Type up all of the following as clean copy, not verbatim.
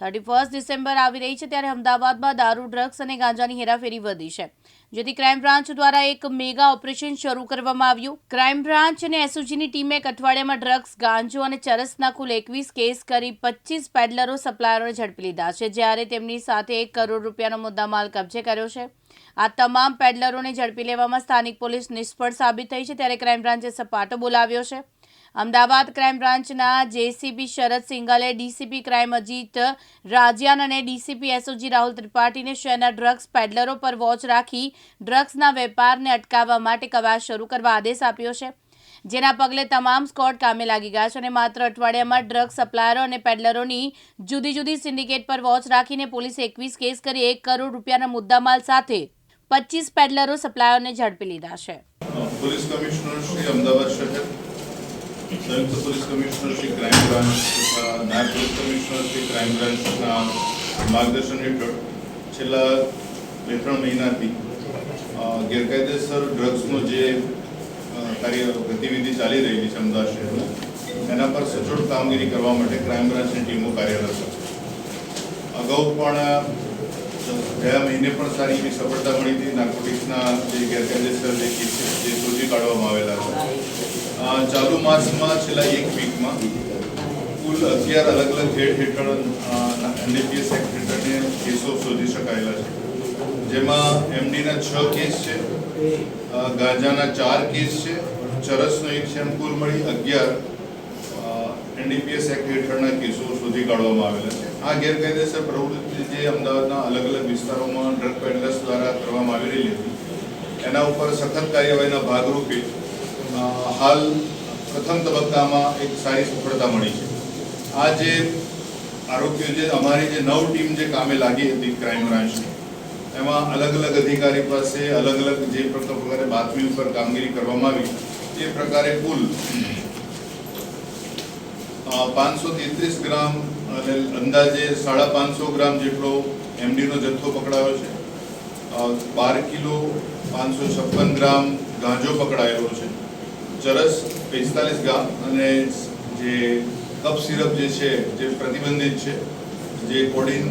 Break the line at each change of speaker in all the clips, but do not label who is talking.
31 December આવી રહી છે ત્યારે અમદાવાદમાં દારૂ, ડ્રગ્સ અને ગાંજાની હેરાફેરી વધી છે, જેથી ક્રાઇમ બ્રાન્ચ દ્વારા એક મેગા ઓપરેશન શરૂ કરવામાં આવ્યું। ક્રાઇમ બ્રાન્ચ અને એસઓજીની ટીમે એક અઠવાડિયામાં ડ્રગ્સ, ગાંજો અને ચરસના કુલ 21 કેસ કરી 25 પેડલરો, સપ્લાયરોને ઝડપી લીધા છે, જ્યારે તેમની સાથે 1 કરોડ રૂપિયાનો મુદ્દામાલ કબજે કર્યો છે। આ તમામ પેડલરોને ઝડપી લેવામાં સ્થાનિક પોલીસ નિષ્ફળ સાબિત થઈ છે, ત્યારે ક્રાઇમ બ્રાન્ચે સપાટો બોલાવ્યો છે। અમદાવાદ ક્રાઇમ બ્રાન્ચના જેસીપી શરદ સિંઘલે ડીસીપી ક્રાઇમ અજીત રાજીયાન અને ડીસીપી એસઓજી રાહુલ ત્રિપાઠીને શહેરના ડ્રગ્સ પેડલરો પર વોચ રાખી ડ્રગ્સના વેપારને અટકાવવા માટે કવાયત શરૂ કરવા આદેશ આપ્યો છે, જેના પગલે તમામ સ્કોડ કામે લાગી ગયા છે અને માત્ર અઠવાડિયામાં ડ્રગ્સ સપ્લાયરો અને પેડલરોની જુદી જુદી સિન્ડિકેટ પર વોચ રાખીને પોલીસે 21 કેસ કરી 1 કરોડ રૂપિયાના મુદ્દામાલ સાથે 25 પેડલરો, સપ્લાયરોને ઝડપી લીધા છે।
પોલીસ કમિશનર શ્રી અમદાવાદ શહેર, સંયુક્ત police commissioner Shri crime branch તથા નાયબ પોલીસ કમિશનર શ્રી ક્રાઇમ બ્રાન્ચના માર્ગદર્શન હેઠળ છેલ્લા 2-3 મહિનાથી ગેરકાયદેસર ડ્રગ્સનો જે ગતિવિધિ ચાલી રહેલી છે અમદાવાદ શહેરમાં, એના પર સચોટ કામગીરી કરવા માટે ક્રાઇમ બ્રાન્ચની ટીમો કાર્યરત છે। અગાઉ પણ ગયા મહિને પણ સારી એવી સફળતા મળી હતી। નાર્કોટિક્સના જે ગેરકાયદેસર જે કેસીસ જે શોધી કાઢવામાં આવેલા છે। ચાલુ માસમાં છેલ્લા 1 વીકમાં કુલ 11 અલગ અલગ હેડ હેઠળ એનડીપીએસ એક્ટ હેઠળ કેસો શોધી શકાયેલા છે, જેમાં એમડીના 6 કેસ છે, ગાંજાના 4 કેસ છે, ચરસનો 1 છે, એમ કુલ મળી 11 એનડીપીએસ એક્ટ હેઠળના કેસો શોધી કાઢવામાં આવેલા છે। આ ગેરકાયદેસર પ્રવૃત્તિ જે અમદાવાદના અલગ અલગ વિસ્તારોમાં ડ્રગ પેડલર્સ દ્વારા કરવામાં આવી રહી હતી, એના ઉપર સખત કાર્યવાહીના ભાગરૂપે હાલ પ્રથમ તબક્કામાં એક સારી સફળતા મળી છે। આ જે આરોપીઓ જે અમારી જે 9 ટીમ જે કામે લાગી હતી ક્રાઇમ બ્રાન્ચની, એમાં અલગ અલગ અધિકારી પાસે અલગ અલગ જે પ્રકારે બાતમી ઉપર કામગીરી કરવામાં આવી, એ પ્રકારે કુલ 533 ગ્રામ અને અંદાજે 550 ગ્રામ જેટલો એમડીનો જથ્થો પકડાયો છે, 12 કિલો 556 ગ્રામ ગાંજો પકડાયેલો છે, ચરસ 45 ગ્રામ અને જે કપ સિરપ જે છે જે પ્રતિબંધિત છે, જે કોડિન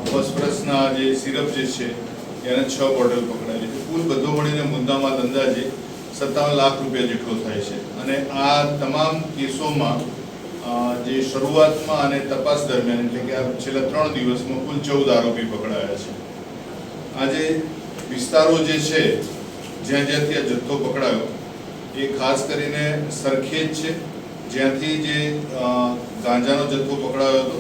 ફોસ્ફરસના જે સિરપ જે છે એને 6 બોટલ પકડાયેલી છે। કુલ બધો મળીને મુદ્દામાલ અંદાજે 57 લાખ રૂપિયા જેટલો થાય છે। અને આ તમામ કેસોમાં જે શરૂઆતમાં અને તપાસ દરમિયાન એટલે કે આ છેલ્લા 3 દિવસમાં કુલ 14 આરોપી પકડાયા છે। આજે વિસ્તારો જે છે જ્યાં જ્યાંથી આ જથ્થો પકડાયો એ ખાસ કરીને સરખેજ છે, જ્યાંથી જે ગાંજાનો જથ્થો પકડાયો હતો,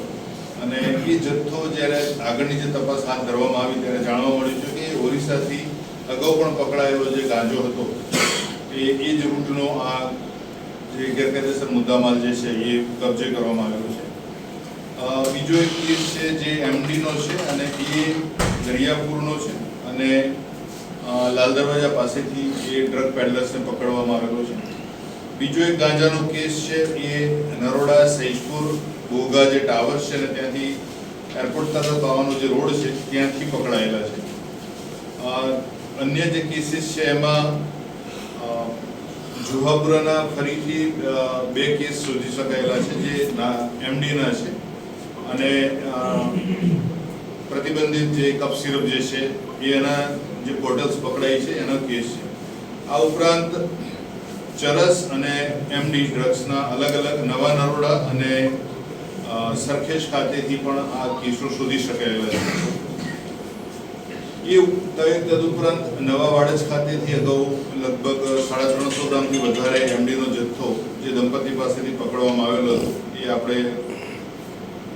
અને એ જથ્થો જ્યારે આગળની જે તપાસ હાથ ધરવામાં આવી ત્યારે જાણવા મળ્યું છે કે ઓરિસ્સાથી અગાઉ પણ પકડાયેલો જે ગાંજો હતો એ જ રૂટનો આ જે ગેરકાયદેસર મુદ્દામાલ જે છે એ કબજે કરવામાં આવેલો છે। બીજો એક કેસ છે જે એમડીનો છે અને એ દરિયાપુરનો છે, અને લાલ દરવાજા પાસેથી એ ડ્રગ પેડલર્સને પકડવામાં આવેલો છે। બીજો એક ગાંજાનો કેસ છે એ નરોડા સૈજપુર બોગા જે ટાવર છે ને ત્યાંથી એરપોર્ટ તરફ આવવાનો જે રોડ છે ત્યાંથી પકડાયેલા છે। અન્ય જે કેસીસ છે એમાં જુહાપુરાના ફરીથી 2 કેસ શોધી શકાયેલા છે જે એમડીના છે, અને પ્રતિબંધિત જે કપ સિરપ જે છે એના જે બોટલ્સ પકડાઈ છે એનો કેસ છે। આ ઉપરાંત ચરસ અને એમડી ડ્રગ્સના અલગ અલગ નવા નરોડા અને સરખેજ ખાતેથી પણ આ કેસો શોધી શકાયેલા છે। એ તદુપરાંત નવા વાડજ ખાતેથી અગાઉ લગભગ 350 ગ્રામથી વધારે એમડીનો જથ્થો જે દંપતી પાસેથી પકડવામાં આવેલો હતો એ આપણે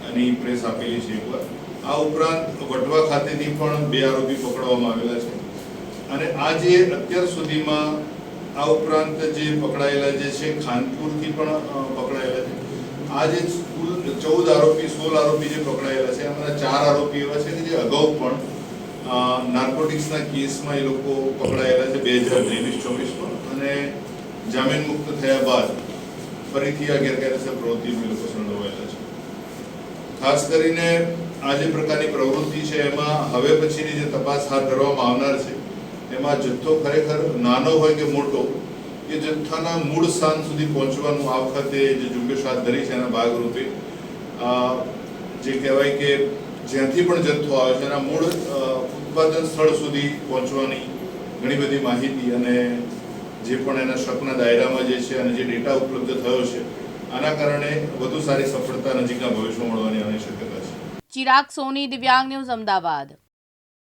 એની પ્રેસ આપેલી છે એકવાર। આ ઉપરાંત વટવા ખાતેથી પણ 2 આરોપી પકડવામાં આવેલા છે, અને આ જે અત્યાર સુધીમાં આ ઉપરાંત જે પકડાયેલા જે છે ખાનપુરથી પણ પકડાયેલા છે। આ જે કુલ 14 આરોપી 16 આરોપી જે પકડાયેલા છે એમાં 4 આરોપી એવા છે કે જે અગાઉ પણ નાર્કોટિક્સના કેસમાં એ લોકો પકડાયેલા છે 2023-24માં, અને જામીન મુક્ત થયા બાદ ફરીથી આ ગેરકાયદેસર પ્રવૃત્તિમાં એ લોકો સંડોવાયેલા છે। ખાસ કરીને આ જે પ્રકારની પ્રવૃત્તિ છે એમાં હવે પછીની જે તપાસ હાથ ધરવામાં આવનાર છે એમાં જથ્થો ખરેખર નાનો હોય કે મોટો, એ જથ્થાના મૂળ સ્થાન સુધી પહોંચવાનું આ વખતે જે ઝુંબેશ હાથ ધરી છે એના ભાગરૂપે જે કહેવાય કે જ્યાંથી પણ જથ્થો આવે છે એના મૂળ ઉત્પાદન સ્થળ સુધી પહોંચવાની ઘણી બધી માહિતી અને જે પણ એના શકના દાયરામાં જે છે અને જે ડેટા ઉપલબ્ધ થયો છે આના કારણે વધુ સારી સફળતા નજીકના ભવિષ્યમાં મળવાની આની શક્યતા છે.
ચિરાગ સોની, દિવ્યાંગ ન્યૂઝ, અમદાવાદ.